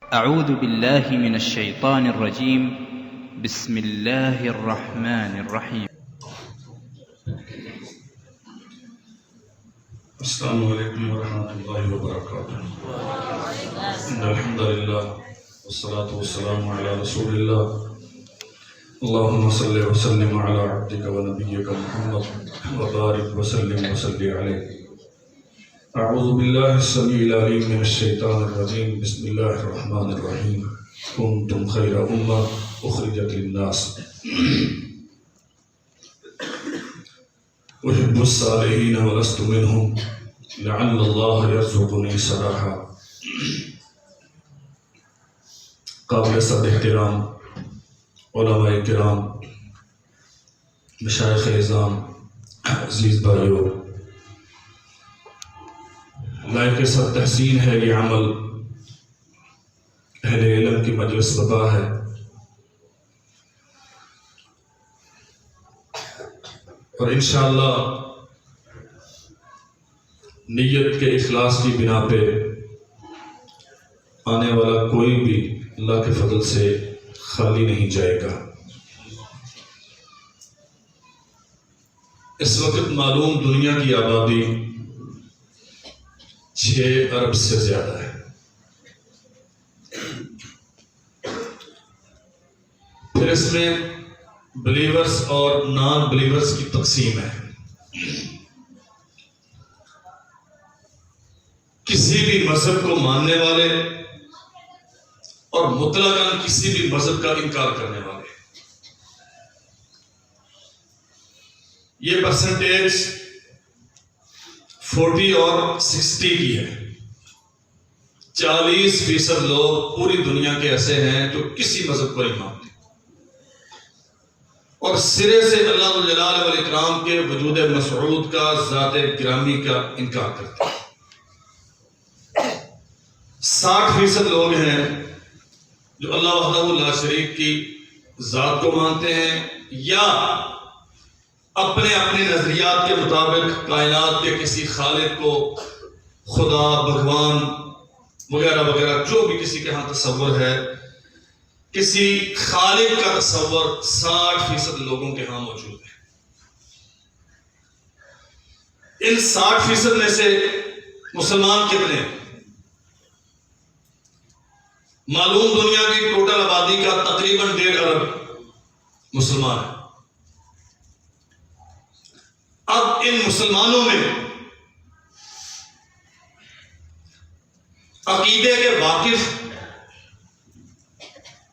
أعوذ بالله من الشيطان الرجيم. بسم الله الرحمن الرحيم. السلام علیکم ورحمۃ اللہ وبرکاتہ. ان الحمد للہ والصلاة والسلام علی رسول اللہ. اللہم صلی وسلم علی عبدک ونبیک محمد وبارک وسلم وصلی علیہ. اعوذ باللہ السمیع العلیم من الشیطان الرجیم. بسم اللہ الرحمن الرحیم. کنتم خیر امہ اخرجت للناس احب الصالحین ولست منہم لعل اللہ یرزقنی صلاحا. قابل صد احترام علماء کرام، مشائخ اعظام، عزیز بھائیو، لائق صد تحسین ہے یہ عمل. اہل علم کی مجلس وبا ہے. اور انشاءاللہ نیت کے اخلاص کی بنا پہ آنے والا کوئی بھی اللہ کے فضل سے خالی نہیں جائے گا. اس وقت معلوم دنیا کی آبادی 6 ارب سے زیادہ ہے. پھر اس میں بلیورز اور نان بلیورز کی تقسیم ہے. کسی بھی مذہب کو ماننے والے اور مطلقاً کسی بھی مذہب کا انکار کرنے والے. یہ پرسنٹیج 40 اور 60 کی ہے. 40% لوگ پوری دنیا کے ایسے ہیں جو کسی مذہب کو نہیں مانتے اور سرے سے اللہ جلال والاکرام کے وجود مسعود کا، ذات گرامی کا انکار کرتے ہیں. 60% لوگ ہیں جو اللہ وحدہ لا شریک کی ذات کو مانتے ہیں یا اپنے نظریات کے مطابق کائنات کے کسی خالق کو خدا، بھگوان وغیرہ وغیرہ جو بھی کسی کے ہاں تصور ہے، کسی خالق کا تصور 60% لوگوں کے ہاں موجود ہے. ان 60% میں سے مسلمان کتنے ہیں؟ معلوم دنیا کی ٹوٹل آبادی کا تقریباً 1.5 ارب مسلمان ہے. اب ان مسلمانوں میں عقیدے کے واقف،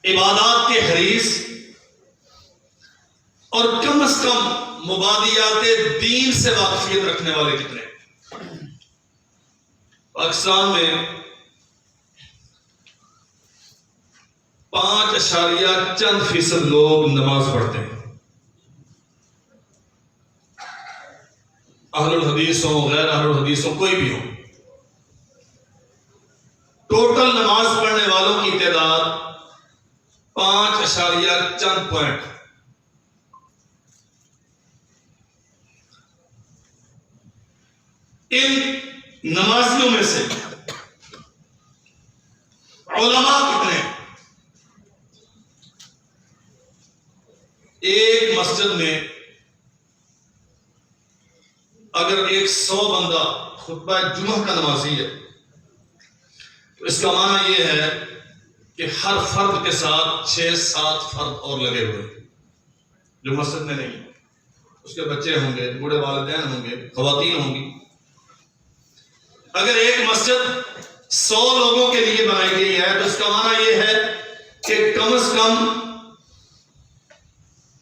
عبادات کے حریص اور کم از کم مبادیات دین سے واقفیت رکھنے والے کتنے ہیں؟ پاکستان میں 5.چند% لوگ نماز پڑھتے ہیں. اہل الحدیث ہوں، غیر اہل الحدیث ہوں، کوئی بھی ہوں. ٹوٹل نماز پڑھنے والوں کی تعداد 5.چند. ان نمازیوں میں سے علماء کتنے ہیں؟ ایک مسجد میں اگر 100 بندہ خطبہ جمعہ کا نمازی ہے تو اس کا معنی یہ ہے کہ ہر فرد کے ساتھ 6-7 فرد اور لگے ہوئے جو مسجد میں نہیں. اس کے بچے ہوں گے، بوڑھے والدین ہوں گے، خواتین ہوں گی. اگر ایک مسجد 100 لوگوں کے لیے بنائی گئی ہے تو اس کا معنی یہ ہے کہ کم از کم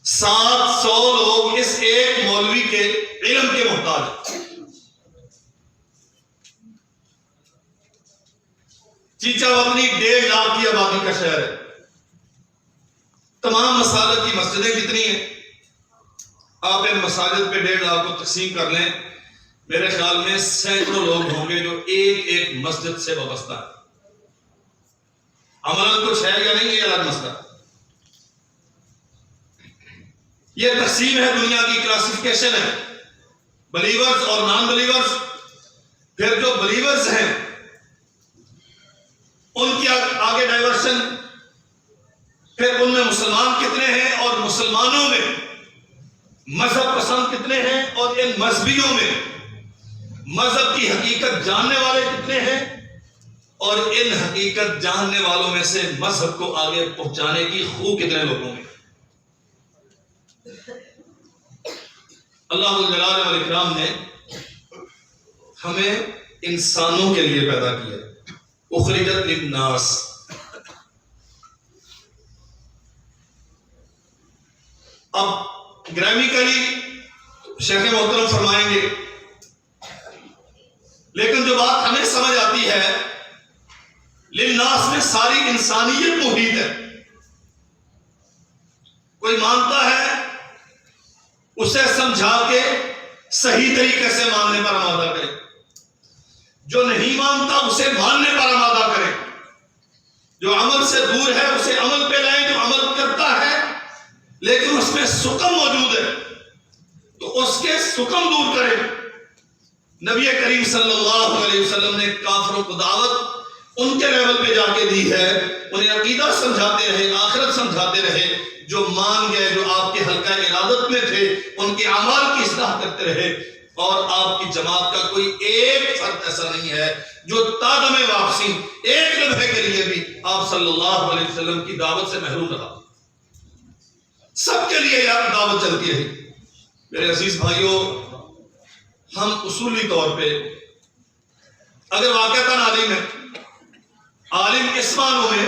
700 لوگ اس ایک مولوی کے علم کے محتاج. چیچا وطنی 1.5 لاکھ کی آبادی کا شہر ہے. تمام مساجد کی مسجدیں کتنی ہیں؟ آپ ان مساجد پہ 1.5 لاکھ کو تقسیم کر لیں، میرے خیال میں سینکڑوں لوگ ہوں گے جو ایک مسجد سے وابستہ ہے. عملاً کچھ ہے یا نہیں، یہ الگ مسئلہ. یہ تقسیم ہے، دنیا کی کلاسیفیکیشن ہے، بلیورز اور نان بلیورز. پھر جو بلیورز ہیں ان کی آگے ڈائیورشن، پھر ان میں مسلمان کتنے ہیں اور مسلمانوں میں مذہب پسند کتنے ہیں، اور ان مذہبیوں میں مذہب کی حقیقت جاننے والے کتنے ہیں، اور ان حقیقت جاننے والوں میں سے مذہب کو آگے پہنچانے کی خو کتنے لوگوں میں۔ اللہ جلال والاکرام نے ہمیں انسانوں کے لیے پیدا کیا، اخرجت للناس۔ اب گرامیکلی شیخ محترم فرمائیں گے، لیکن جو بات ہمیں سمجھ آتی ہے، للناس میں ساری انسانیت محیط ہے۔ کوئی مانتا ہے اسے سمجھا کے صحیح طریقے سے ماننے پر آمادہ کرے، جو نہیں مانتا اسے ماننے پر آمادہ کرے، جو عمل سے دور ہے اسے عمل پہ لائیں، جو عمل کرتا ہے لیکن اس میں سکم موجود ہے تو اس کے سکم دور کرے۔ نبی کریم صلی اللہ علیہ وسلم نے کافروں کو دعوت ان کے لیول پہ جا کے دی ہے، انہیں عقیدہ سمجھاتے رہے، آخرت سمجھاتے رہے، جو مان گئے، جو آپ کے حلقہ ارادت میں تھے، ان کے اعمال کی اصلاح کرتے رہے۔ اور آپ کی جماعت کا کوئی ایک فرد ایسا نہیں ہے جو تادم واپسی ایک لمحے کے لیے بھی آپ صلی اللہ علیہ وسلم کی دعوت سے محروم رہا۔ سب کے لیے یار دعوت چلتی رہی۔ میرے عزیز بھائیوں، ہم اصولی طور پہ اگر واقعتاً عالم ہے، عالم اس معنوں میں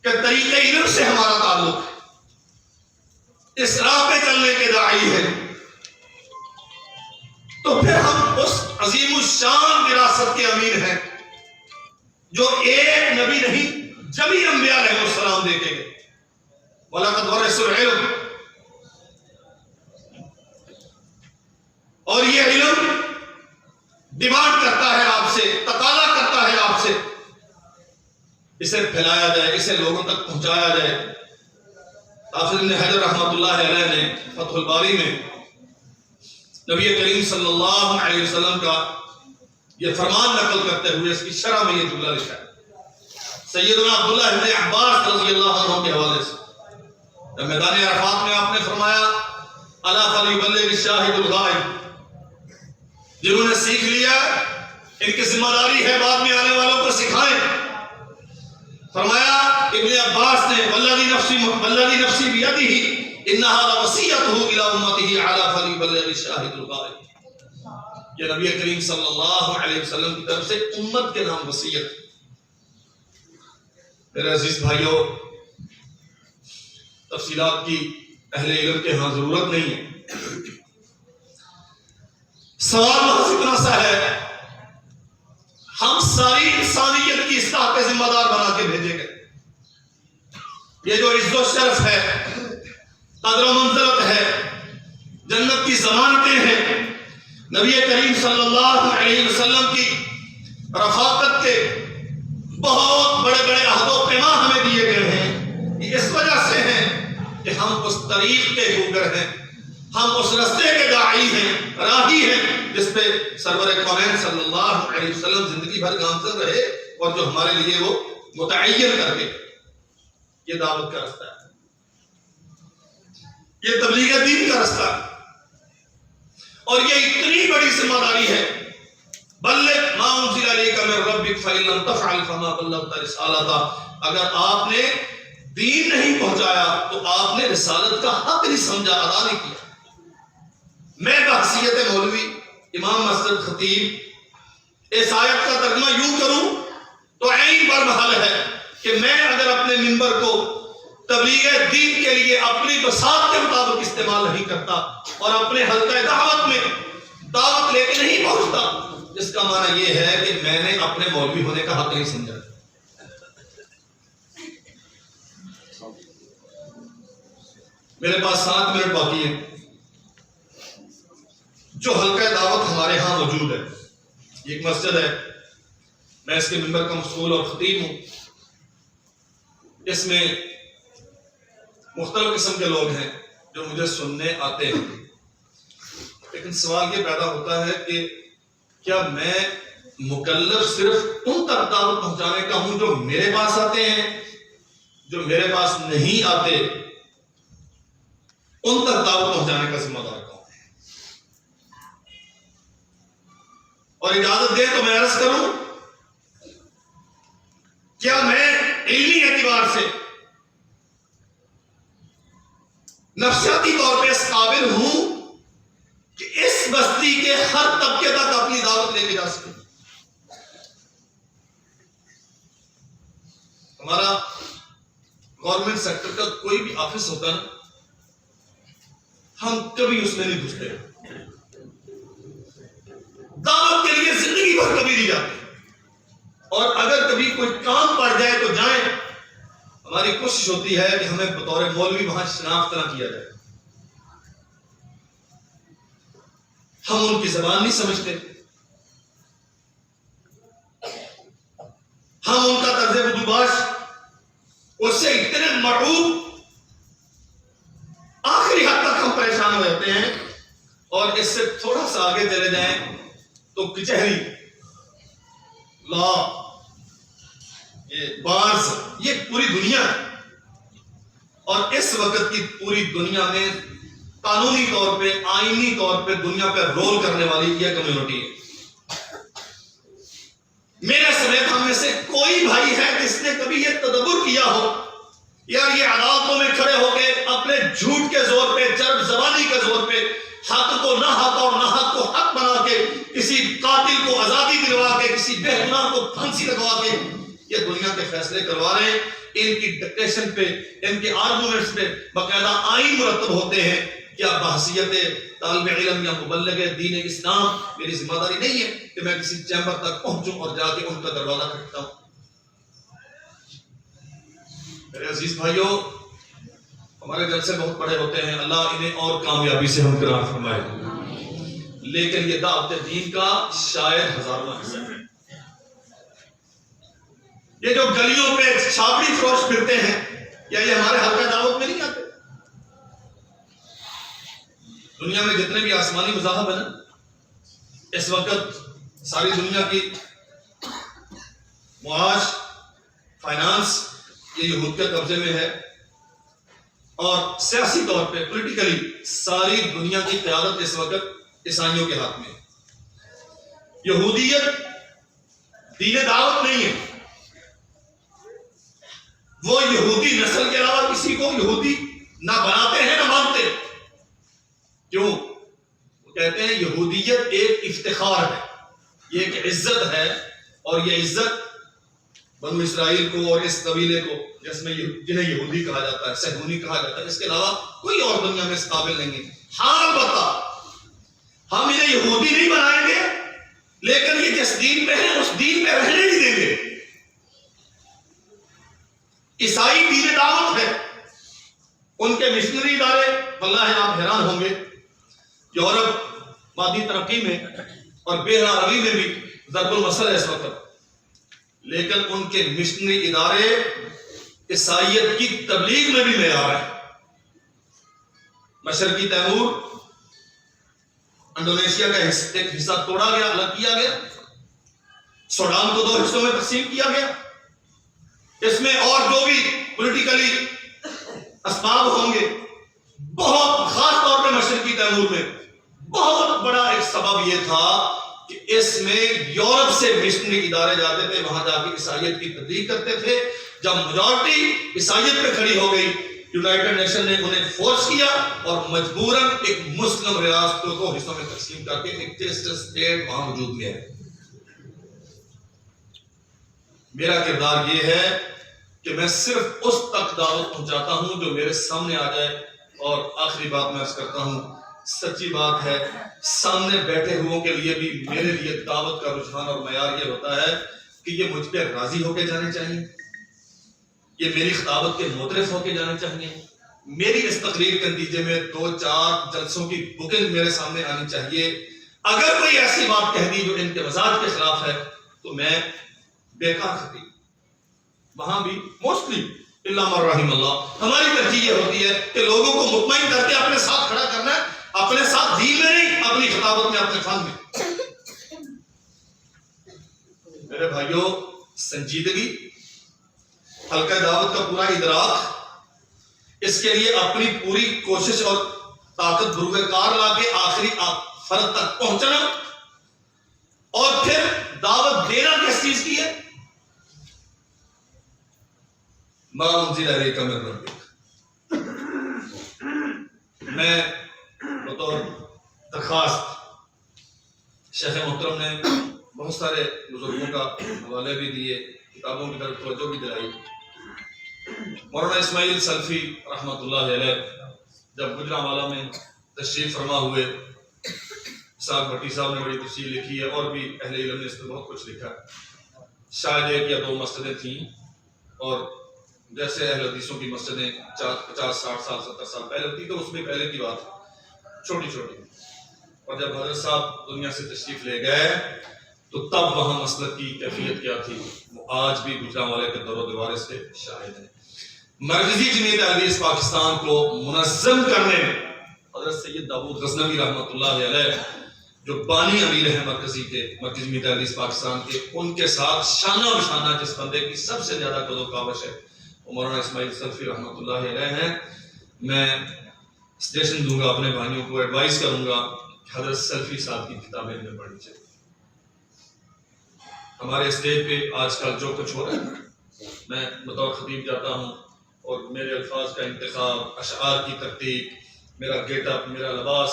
کہ طریقہ علم سے ہمارا تعلق ہے، اس راہ پہ چلنے کے داعی ہے، تو پھر ہم اس عظیم الشان وراثت کے امین ہیں جو ایک نبی نہیں جمی انبیاء علیہ السلام دے کے گئے۔ وَلَقَدْ وَرِثُوا الْعِلْمَ، اور یہ علم ڈیمانڈ کرتا ہے آپ سے، تقاضا کرتا ہے آپ سے، اسے پھیلایا جائے، اسے لوگوں تک پہنچایا جائے۔ حافظ ابن حجر رحمۃ اللہ علیہ نے فتح الباری میں نبی کریم صلی اللہ علیہ وسلم کا یہ فرمان نقل کرتے ہوئے اس کی شرح میں یہ جملہ لکھا ہے، سیدنا عبداللہ ابن عباس رضی اللہ عنہ کے حوالے سے، جب میدان عرفات میں آپ نے فرمایا الا فلیبلغ الشاہد الغائب، جنہوں نے سیکھ لیا ان کی ذمہ داری ہے بعد میں آنے والوں کو سکھائیں۔ فرمایا ابن عباس نے والذی نفسی بیدہ انہا لوصیتہ الی امتہ علی فلیبلغ الشاہد الغائب، یہ نبی کریم صلی اللہ علیہ وسلم کی طرف سے امت کے نام وصیت۔ میرے عزیز بھائیوں، تفصیلات کی اہل علم کے ہاں ضرورت نہیں ہے، سوال محض اتنا سا ہے، ہم ساری انسانیت کی اصلاح کے ذمہ دار بنا کے بھیجے گئے۔ یہ جو عزت و شرف ہے، قدر و منزلت ہے، جنت کی ضمانتیں ہیں، نبی کریم صلی اللہ علیہ وسلم کی رفاقت کے بہت بڑے بڑے عہد و پیمان ہمیں دیے گئے ہیں، یہ اس وجہ سے ہیں کہ ہم اس طریق کے ہوگر ہیں، ہم اس رستے کے داعی ہیں، راہی ہیں، جس پہ سرور کونین صلی اللہ علیہ وسلم زندگی بھر گامزن رہے، اور جو ہمارے لیے وہ متعین کر کے یہ دعوت کا رستہ ہے، یہ تبلیغ دین کا رستہ ہے، اور یہ اتنی بڑی ذمہ داری ہے، بلغ ما انزل الیک من ربک فإن لم تفعل فما بلغت رسالتہ، اگر آپ نے دین نہیں پہنچایا تو آپ نے رسالت کا حق نہیں سمجھا، ادا نہیں کیا۔ میں بحثیت مولوی، امام مسجد، خطیب اس آیت کا ترجمہ یوں کروں تو عین برمحل ہے کہ میں اگر اپنے منبر کو تبلیغ دین کے لیے اپنی بساط کے مطابق استعمال نہیں کرتا اور اپنے حلقہ دعوت میں دعوت لے کے نہیں پہنچتا، اس کا معنی یہ ہے کہ میں نے اپنے مولوی ہونے کا حق نہیں سمجھا۔ میرے پاس 7 منٹ باقی ہیں۔ جو حلقہ دعوت ہمارے ہاں موجود ہے، یہ ایک مسجد ہے، میں اس کے ممبر کا مسئول اور خطیب ہوں، اس میں مختلف قسم کے لوگ ہیں جو مجھے سننے آتے ہیں، لیکن سوال یہ پیدا ہوتا ہے کہ کیا میں مکلف صرف ان تک دعوت پہنچانے کا ہوں جو میرے پاس آتے ہیں. جو میرے پاس نہیں آتے ان تک دعوت پہنچانے کا ذمہ دار کون ہے؟ اور اجازت دے تو میں عرض کروں، کیا میں علمی اعتبار سے نفسیاتی طور پہ اس قابل ہوں کہ اس بستی کے ہر طبقے تک اپنی دعوت لے کے جا سکوں؟ ہمارا گورنمنٹ سیکٹر کا کوئی بھی آفس ہوتا ہے، ہم کبھی اس میں نہیں گھستے، دعوت کے لیے زندگی بھر کبھی نہیں جاتے، اور اگر کبھی کوئی کام پڑ جائے تو جائیں. ہماری کوشش ہوتی ہے کہ ہمیں بطور مولوی وہاں شناخت نہ کیا جائے. ہم ان کی زبان نہیں سمجھتے، ہم ان کا طرز بدوباش اس سے اتنے مرعوب، آخری حد تک ہم پریشان ہو جاتے ہیں. اور اس سے تھوڑا سا آگے چلے جائیں تو کچہری، لا، یہ بارز، یہ پوری دنیا ہے. اور اس وقت کی پوری دنیا میں قانونی طور پہ، آئینی طور پہ دنیا پہ رول کرنے والی یہ کمیونٹی ہے. میرے سمیت ہم میں سے کوئی بھائی ہے جس نے کبھی یہ تدبر کیا ہو یا یہ عدالتوں میں کھڑے ہو کے اپنے جھوٹ کے زور پہ، چرب زبانی کے زور پہ حق کو نہ حق اور نہ حق کو حق بنا کے کسی قاتل کو آزادی دلوا کے، کسی بے گناہ کو پھانسی لگوا کے یہ دنیا کے فیصلے کروا رہے ہیں؟ ان کی ڈکٹیشن پہ، ان کے آرگومنٹس پہ باقاعدہ آئین مرتب ہوتے ہیں. کیا بحثیت طالب علم یا مبلغ دین اسلام میری ذمہ داری نہیں ہے کہ میں کسی چیمبر تک پہنچوں اور جا کے ان کا دروازہ کھٹکتا ہوں؟ میرے عزیز بھائیوں، ہمارے جلسے بہت بڑے ہوتے ہیں، اللہ انہیں اور کامیابی سے ہمکنار فرمائے، لیکن یہ دعوت دین کا شاید ہزارواں حصہ ہے. یہ جو گلیوں پہ چھاپڑی فروش پھرتے ہیں، یا یہ ہمارے حلقہ دعوت میں نہیں آتے؟ دنیا میں جتنے بھی آسمانی مذاہب ہیں نا، اس وقت ساری دنیا کی معاش، فائنانس یہ یہود کے قبضے میں ہے، اور سیاسی طور پہ، پولیٹیکلی ساری دنیا کی قیادت اس وقت عیسائیوں کے ہاتھ میں ہے. یہودیت دین دعوت نہیں ہے. وہ یہودی نسل کے علاوہ کسی کو یہودی نہ بناتے ہیں نہ مانتے. کیوں؟ وہ کہتے ہیں یہودیت ایک افتخار ہے، یہ ایک عزت ہے، اور یہ عزت بنو اسرائیل کو اور اس قبیلے کو جس میں جنہیں یہودی کہا جاتا ہے، صہیونی کہا جاتا ہے، اس کے علاوہ کوئی اور دنیا میں اس قابل نہیں ہے. ہاں البتہ ہم انہیں یہودی نہیں بنائیں گے، لیکن یہ جس دین پہ ہیں اس دین پہ رہنے نہیں دیں گے. عیسائی دین دعوت ہے، ان کے مشنری ادارے، واللہ آپ حیران ہوں گے، یورپ مادی ترقی میں اور بحرہ روی میں بھی ضرب المثل ہے اس وقت، لیکن ان کے مشنری ادارے عیسائیت کی تبلیغ میں بھی معیار ہے. مشرقی تیمور، انڈونیشیا کا ایک حصہ توڑا گیا، الگ کیا گیا، سوڈان کو 2 حصوں میں تقسیم کیا گیا. اس میں اور جو بھی پولیٹیکلی اسباب ہوں گے، بہت خاص طور پہ مشرقی تیمور میں بہت بڑا ایک سبب یہ تھا کہ اس میں یورپ سے مشنری ادارے جاتے تھے، وہاں جا کے عیسائیت کی تبلیغ کرتے تھے. جب میجورٹی عیسائیت پہ کھڑی ہو گئی، یونائٹڈ نیشن نے انہیں فورس کیا اور مجبوراً ایک مسلم ریاستوں کو حصوں میں تقسیم کر کے ایک ٹیسٹ اسٹیٹ وہاں وجود میں ہے. میرا کردار یہ ہے کہ میں صرف اس تک دعوت پہنچاتا ہوں جو میرے سامنے آ جائے. اور آخری بات میں عرض کرتا ہوں، سچی بات ہے، سامنے بیٹھے ہوئوں کے لیے بھی میرے لیے دعوت کا رجحان اور معیار یہ ہوتا ہے کہ یہ مجھ پہ راضی ہو کے جانے چاہیے، یہ میری خطابت کے معترف ہو کے جانے چاہیے، میری اس تقریر کے نتیجے میں 2-4 جلسوں کی بکنگ میرے سامنے آنی چاہیے. اگر کوئی ایسی بات کہہ دی جو ان کے مزاج کے خلاف ہے تو میں بیکار خطیب. وہاں بھی موسٹلی اللہ من رحم اللہ ہماری ترجیح یہ ہوتی ہے کہ لوگوں کو مطمئن کر کے اپنے ساتھ کھڑا کرنا ہے، اپنے ساتھ دین میں نہیں، اپنی خطابت میں، اپنے فن میں. میرے بھائیوں، سنجیدگی، حلقہ دعوت کا پورا ادراک، اس کے لیے اپنی پوری کوشش اور طاقت بروئے کار لا کے آخری فرد تک پہنچنا، اور پھر دعوت دینا کس چیز کی ہے؟ ما انزل الیک من ربک۔ میں بطور درخواست، شیخ محترم نے بہت سارے بزرگوں کا حوالے بھی دیے، کتابوں کی طرف توجہ بھی دلائی۔ مولانا اسماعیل سلفی رحمۃ اللہ علیہ جب گجرانوالہ میں تشریف فرما ہوئے، اسحاق بھٹی صاحب نے بڑی تفصیل لکھی ہے، اور بھی اہل علم نے اس میں بہت کچھ لکھا ہے۔ شاید 1 یا 2 مسجدیں تھیں، اور جیسے اہل حدیثوں کی مسجدیں 50 60 سال 70 سال پہلے ہوتی، تو اس میں پہلے کی بات چھوٹی چھوٹی، اور جب حضرت صاحب دنیا سے تشریف لے گئے تو تب وہاں مسلک کی کیفیت کیا تھی، وہ آج بھی گجرانوالے کے دور و دیوار اس کے شاہد ہیں۔ مرکزی جمعیت اہل حدیث پاکستان کو منظم کرنے میں حضرت سید داؤد غزنوی رحمۃ اللہ علیہ، جو بانی امیر ہیں مرکزی جمعیت اہل حدیث پاکستان کے، ان کے ساتھ شانہ بشانہ جس بندے کی سب سے زیادہ قد و کاوش ہے وہ مولانا اسماعیل سلفی رحمۃ اللہ علیہ ہیں۔ میں سجیشن دوں گا اپنے بھائیوں کو، ایڈوائز کروں گا کہ حضرت سلفی صاحب کی کتابیں میں پڑھنی چاہیے۔ ہمارے اسٹیج پہ آج کل جو کچھ ہو رہا ہے، میں بطور خطیب جاتا ہوں اور میرے الفاظ کا انتخاب، اشعار کی ترتیب، میرا گیٹ اپ، میرا لباس،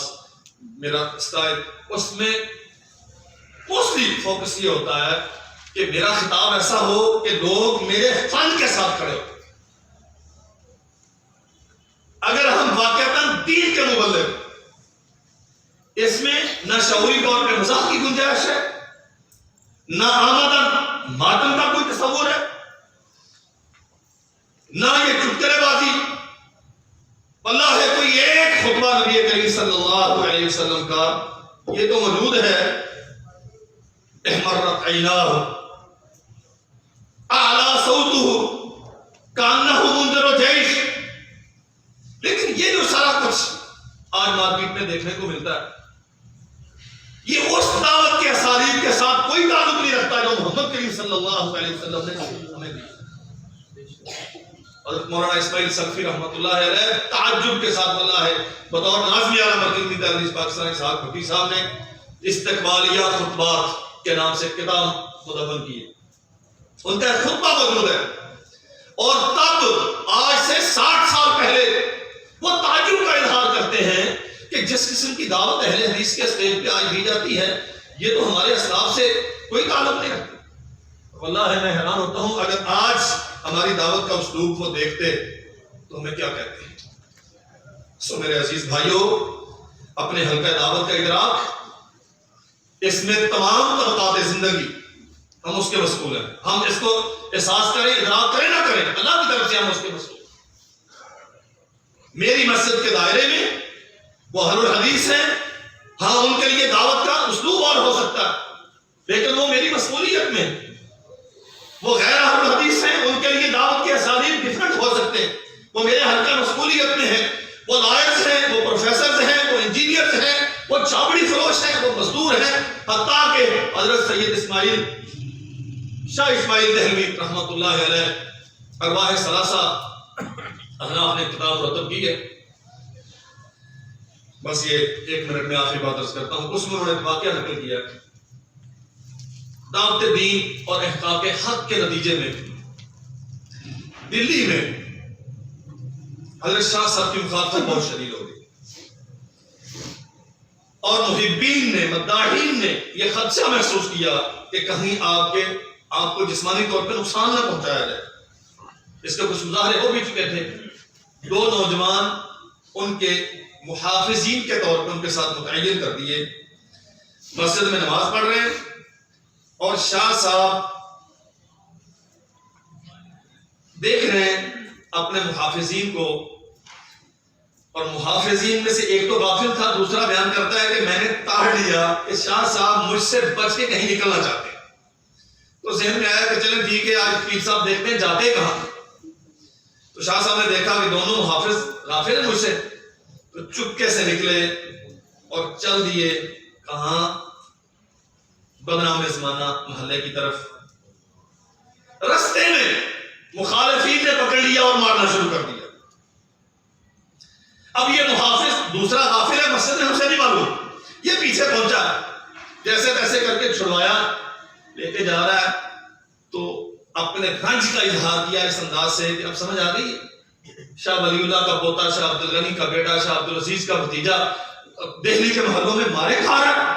میرا اسٹائل، اس میں موسٹلی فوکس یہ ہوتا ہے کہ میرا خطاب ایسا ہو کہ لوگ میرے فن کے ساتھ کھڑے ہو۔ اگر ہم واقعتاً دین کے مبلغ، اس میں نہ شعوری طور پہ مزاح کی گنجائش ہے، نہ آمدن ماتم کا کوئی تصور ہے، نہ یہ چٹکلے بازی۔ اللہ ہے کوئی ایک خطبہ نبی کریم صلی اللہ علیہ وسلم کا یہ تو موجود ہے، احمرت عیناہ اعلی صوتہ کانہ منذر جیش، لیکن یہ جو سارا کچھ آج مارکیٹ میں دیکھنے کو ملتا ہے، یہ اس دعوت کے اسالیب کے ساتھ کوئی تعلق نہیں رکھتا جو محمد کریم صلی اللہ علیہ وسلم نے ہمیں دی۔ حضرت مولانا اسماعیل سلفی رحمۃ اللہ علیہ تعجب کے ساتھ واللہ ہے بطور ناظم اعلیٰ مرکزی جمعیت اہل حدیث پاکستان اسحاق بھٹی صاحب نے استقبالیہ خطبات کے نام سے کتاب مدون کی ہے، ان کا خطبہ موجود ہے، اور تب آج سے 60 سال پہلے وہ تعجب کا اظہار کرتے ہیں کہ جس قسم کی دعوت اہل حدیث کے اسٹیج پہ آج دی جاتی ہے، یہ تو ہمارے اسلاف سے کوئی تعلق نہیں رکھتی۔ واللہ میں حیران ہوتا ہوں، اگر آج ہماری دعوت کا اسلوب وہ دیکھتے تو ہمیں کیا کہتے ہیں۔ سو میرے عزیز بھائیوں، اپنے حلقہ دعوت کا ادراک، اس میں تمام طبقات زندگی ہم اس کے مسئول ہیں، ہم اس کو احساس کریں، ادراک کریں نہ کریں، اللہ کی طرف سے ہم اس کے مسئول ہیں۔ میری مسجد کے دائرے میں وہ اہل الحدیث ہیں، ہاں ان کے لیے دعوت کا اسلوب اور ہو سکتا ہے، لیکن وہ میری مسئولیت میں۔ وہ غیر اہل الحدیث ہیں، ان کے لیے دعوت کے اسالیب ڈفرنٹ ہو سکتے ہیں، وہ میرے حلقہ مسئولیت میں ہیں۔ وہ لائرز ہیں، وہ پروفیسرز ہیں، وہ انجینئرز ہیں، وہ چابڑی فروش ہیں، وہ مزدور ہیں، حتیٰ کہ حضرت سید اسماعیل شاہ اسماعیل دہلوی رحمۃ اللہ علیہ ارواح ثلاثہ احناف نے کتاب مرتب کی ہے۔ بس یہ 1 منٹ میں آخری بات عرض کرتا ہوں، اس میں انہوں نے واقعہ نقل کیا دعوت دین اور احقاق حق کے نتیجے میں دلی میں حضرت شاہ صاحب کی مخالفت بہت شدید ہو گئی، اور محبین نے، مداحین نے یہ خدشہ محسوس کیا کہ کہیں آپ کو جسمانی طور پہ نقصان نہ پہنچایا جائے۔ اس کے کچھ مظاہرے ہو بھی چکے تھے، 2 نوجوان ان کے محافظین کے طور پر ان کے ساتھ متعین کر دیے، مسجد میں نماز پڑھ رہے ہیں، اور شاہ صاحب دیکھ رہے ہیں اپنے محافظین کو، اور محافظین میں سے ایک تو غافل تھا، دوسرا بیان کرتا ہے کہ میں نے تاڑ لیا کہ شاہ صاحب مجھ سے بچ کے کہیں نکلنا چاہتے ہیں۔ تو ذہن میں آیا کہ چلیں ٹھیک ہے، آج پیر صاحب دیکھتے ہیں جاتے کہاں۔ تو شاہ صاحب نے دیکھا کہ دونوں محافظ غافل ہیں مجھ سے، تو چپکے سے نکلے اور چل دیے کہاں؟ بدنام زمانہ محلے کی طرف، رستے میں مخالفین نے پکڑ لیا اور مارنا شروع کر دیا. اب یہ محافظ دوسرا غافل ہے، مسجد میں ہم سے نہیں معلوم، یہ پیچھے پہنچا، جیسے تیسے کر کے چھڑوایا، لے کے جا رہا ہے تو اپنے رنج کا اظہار کیا اس انداز سے کہ اب سمجھ آ گئی شاہ ولی اللہ کا پوتا، شاہ عبد الغنی کا بیٹا، شاہ عبد العزیز کا بھتیجا دہلی کے محلوں میں مارے کھا رہا ہے.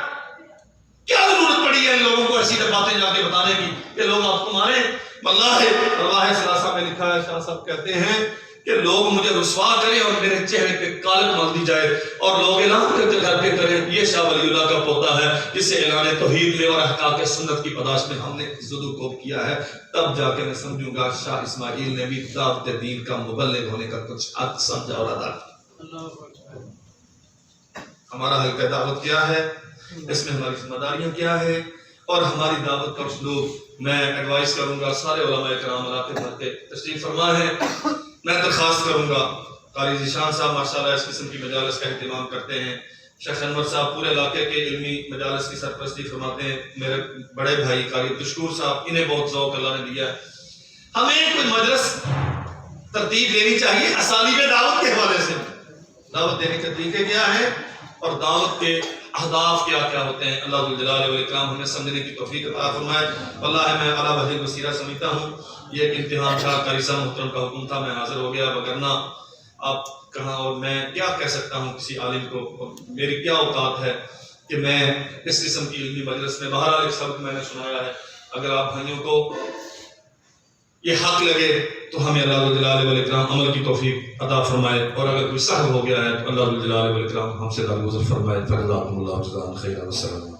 کیا ضرورت پڑی ہے ان لوگوں کو ایسی باتیں جا کے بتانے کی کہ لوگ آپ کو ماریں؟ واللہ رواہ ثلاثہ میں لکھا ہے، شاہ صاحب کہتے ہیں کہ لوگ مجھے رسوا کریں اور میرے چہرے پہ کالک مال دی جائے اور لوگ اعلان کر کے کریں یہ شاہ ولی اللہ کا پوتا ہے جسے اعلان توحید میں اور احقاق سنت کی پاداش میں ہم نے زدو کو کیا ہے، تب جا کے میں سمجھوں گا شاہ اسماعیل نے بھی دعوت دین کا مبلغ ہونے کا کچھ حد سمجھا اور ادا کیا. ہمارا حلقہ دعوت کیا ہے، اس میں ہماری ذمہ داریاں کیا ہے اور ہماری دعوت کا اسلوب. میں ایڈوائز کروں گا سارے علماء کرام علاقے بھر کے تشریف فرما ہے، میں درخواست کروں گا قاری ذیشان صاحب ماشاءاللہ اس قسم کی مجالس کا اہتمام کرتے ہیں، شیخ انور صاحب پورے علاقے کے علمی مجالس کی سرپرستی فرماتے ہیں، میرے بڑے بھائی قاری عبدالشکور صاحب انہیں بہت ذوق اللہ نے دیا ہے. ہمیں کوئی مجلس ترتیب دینی چاہیے اسالیب دعوت کے حوالے سے، دعوت دینے کے طریقے کیا ہیں اور دعوت کے اہداف کیا کیا ہوتے ہیں. اللہ ذوالجلال والاکرام ہمیں سمجھنے کی توفیق عطا فرمائے. واللہ میں اعلیٰ وجہ وسیلہ سمجھتا ہوں یہ ایک امتحان تھا، قاری صاحب محترم کا حکم تھا، میں حاضر ہو گیا، وگرنہ آپ کہاں اور میں کیا کہہ سکتا ہوں کسی عالم کو، میری کیا اوقات ہے کہ میں اس قسم کی علمی مجلس میں. بہرحال ایک سبق میں نے سنایا ہے، اگر آپ بھائیوں کو یہ حق لگے تو ہمیں اللہ ذوالجلال والاکرام عمل کی توفیق عطا فرمائے، اور اگر کوئی سہو ہو گیا ہے تو اللہ ذوالجلال والاکرام ہم سے درگزر فرمائے. فجزاکم اللہ جزاء خیرا. والسلام.